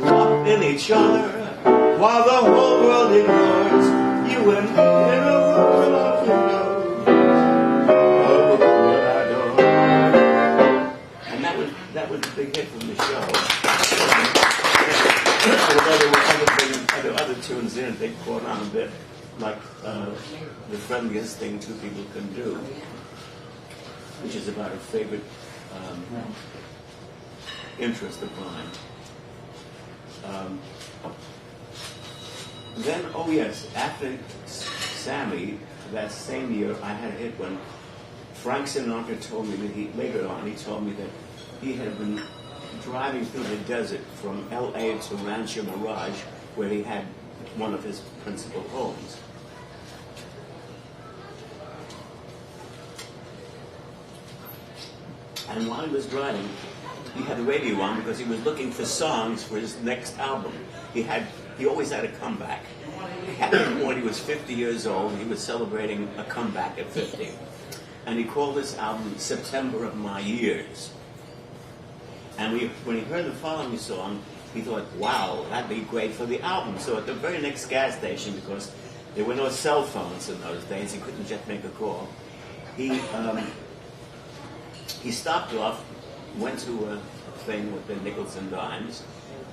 up in each other while the whole world ignores you and me in a world of windows. Oh, what I know. And that was a big hit from the show. Although there were other tunes in it, they caught on a bit, like The Friendliest Thing Two People Can Do, which is about a favorite interest of mine. Then, oh yes, after Sammy, that same year, I had a hit when Frank Sinatra told me that later on, he told me that he had been driving through the desert from L.A. to Rancho Mirage, where he had one of his principal homes. And while he was driving, he had the radio on because he was looking for songs for his next album. He always had a comeback. When he was 50 years old, he was celebrating a comeback at 50. And he called this album September of My Years. And when he heard the following song, he thought, wow, that'd be great for the album. So at the very next gas station, because there were no cell phones in those days, he couldn't just make a call, he stopped off, went to a thing with the nickels and dimes,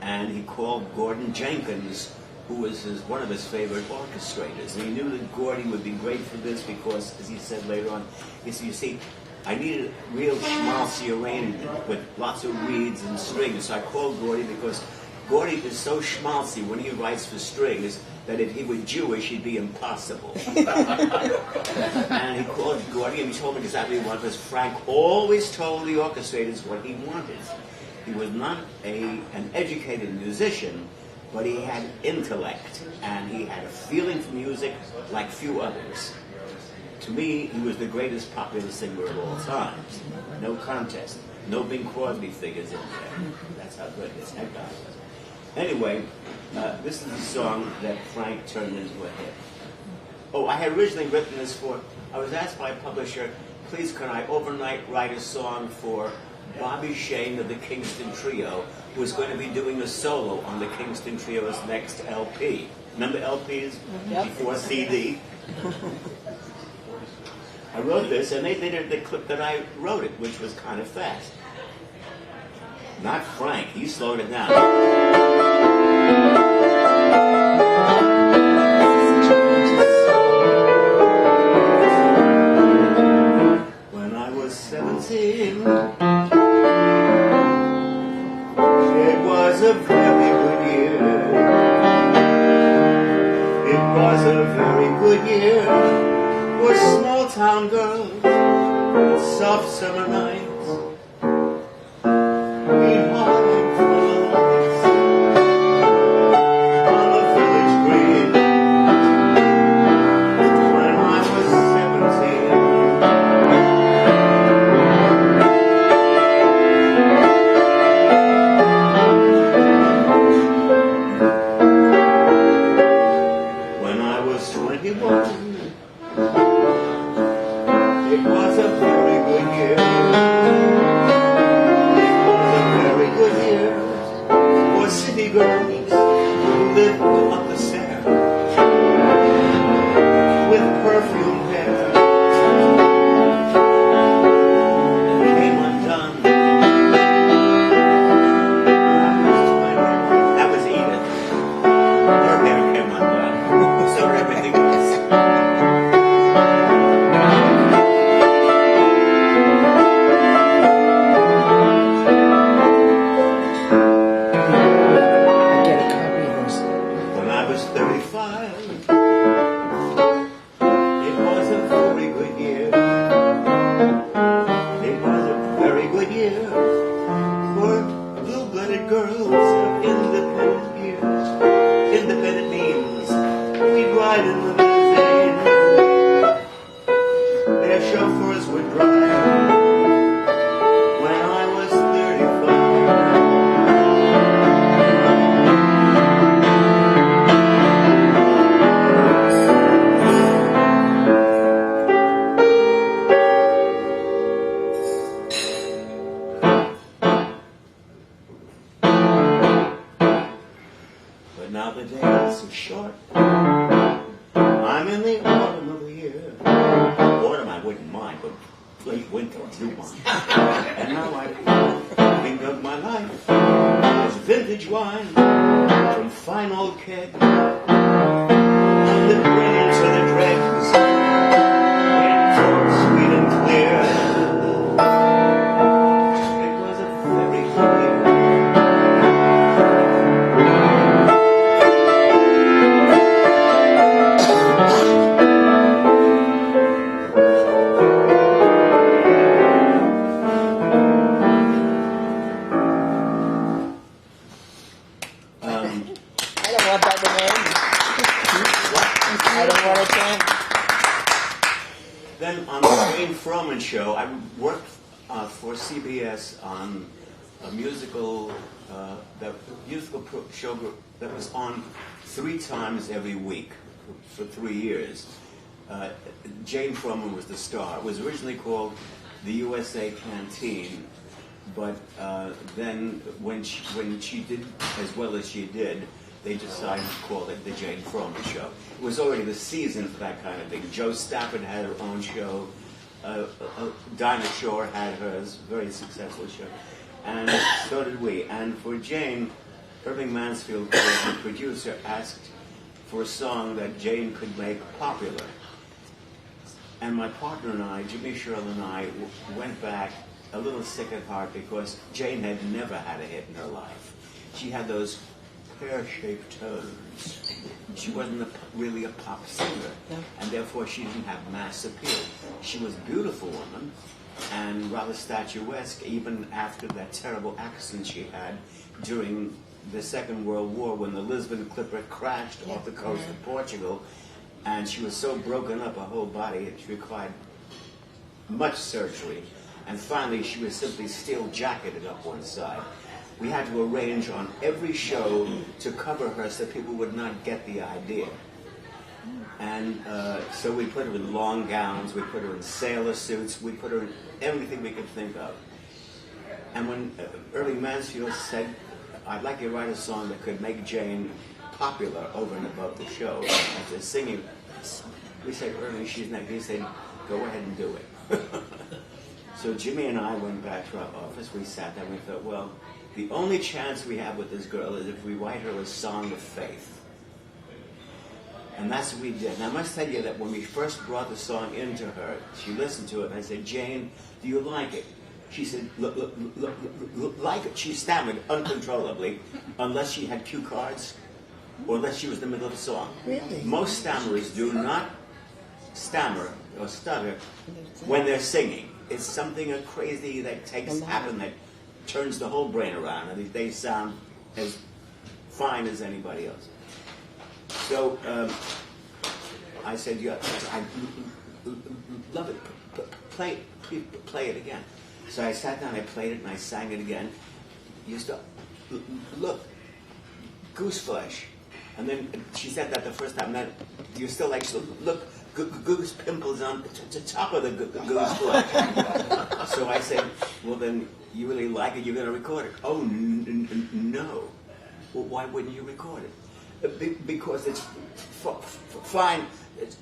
and he called Gordon Jenkins, who was one of his favorite orchestrators. And he knew that Gordy would be great for this because, as he said later on, he said, you see, I needed real schmaltzy arrangement with lots of reeds and strings. So I called Gordy because Gordy is so schmaltzy when he writes for strings that if he were Jewish, he'd be impossible. And he called Gordy and he told me exactly what was. Frank always told the orchestrators what he wanted. He was not an educated musician, but he had intellect, and he had a feeling for music like few others. To me, he was the greatest popular singer of all time. No contest. No Bing Crosby figures in there. That's how good this guy was. Anyway, this is a song that Frank turned into a hit. Oh, I had originally written this I was asked by a publisher, please can I overnight write a song for Bobby Shane of the Kingston Trio, who was going to be doing a solo on the Kingston Trio's next LP. Remember LPs? Yep. Before CD? I wrote this, and they did it the clip that I wrote it, which was kind of fast. Not Frank, he slowed it down. When I was 17, it was a very good year. It was a very good year for small town girls, soft summer nights. It was a but now the day is so short. I'm in the autumn of the year. Autumn I wouldn't mind, but late winter I do mind. And now I think of my life as vintage wine from fine old keg. And it brings to the dregs in port sweet and clear. It was a very good year. Then on the Jane Froman show, I worked for CBS on a musical show that was on 3 times every week for 3 years. Jane Froman was the star. It was originally called the USA Canteen, but then when she did as well as she did, they decided to call it the Jane Froman Show. It was already the season for that kind of thing. Jo Stafford had her own show. Dinah Shore had hers, very successful show. And so did we. And for Jane, Irving Mansfield, the producer, asked for a song that Jane could make popular. And my partner and I, Jimmy Sherrill and I, went back a little sick at heart because Jane had never had a hit in her life. She had those pear-shaped tones. She wasn't really a pop singer, and therefore she didn't have mass appeal. She was a beautiful woman and rather statuesque, even after that terrible accident she had during the Second World War when the Lisbon clipper crashed off the coast of Portugal, and she was so broken up, her whole body, it required much surgery, and finally she was simply steel jacketed up one side. We had to arrange on every show to cover her so people would not get the idea. And so we put her in long gowns, we put her in sailor suits, we put her in everything we could think of. And when Irving Mansfield said, I'd like you to write a song that could make Jane popular over and above the show, as a singing, we said, Irving, she's not. He said, go ahead and do it. So Jimmy and I went back to our office, we sat there and we thought, well, the only chance we have with this girl is if we write her a song of faith. And that's what we did. And I must tell you that when we first brought the song into her, she listened to it, and I said, Jane, do you like it? She said, like it. She stammered uncontrollably, unless she had cue cards, or unless she was in the middle of the song. Really? Most stammerers do not stammer or stutter when they're singing. It's something crazy that happen that turns the whole brain around, and they sound as fine as anybody else. So I said, yeah, I love it. Play it again. So I sat down, I played it, and I sang it again. You stop. Look, goose flesh. And then she said that the first time. And then you still like, look, goose pimples on the top of the goose flesh. So I said, well, then you really like it, you're going to record it. Oh, no. Well, why wouldn't you record it? Because it's fine, it's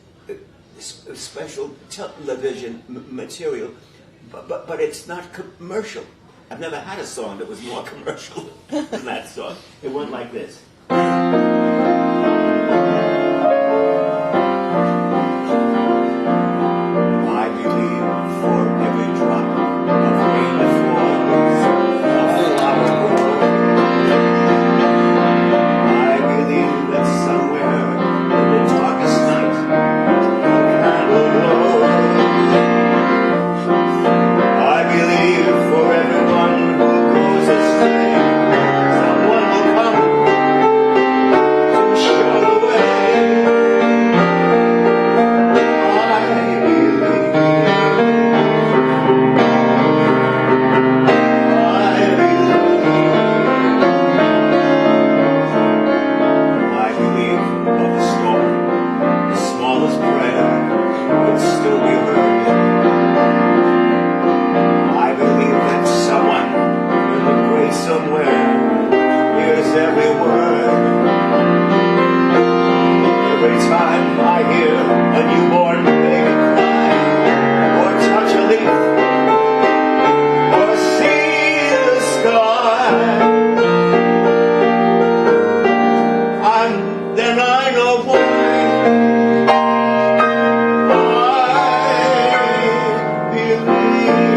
special television material, but it's not commercial. I've never had a song that was more commercial than that song. It went like this. I believe for every drop of rain that falls, a flower grows. I believe that somewhere in the darkest night, a candle glows. I believe for everyone who goes astray, someone will come time I hear a newborn baby cry, or touch a leaf, or see the sky, then I know why I believe.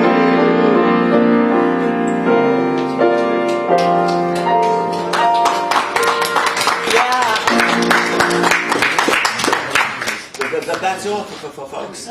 That's all for folks.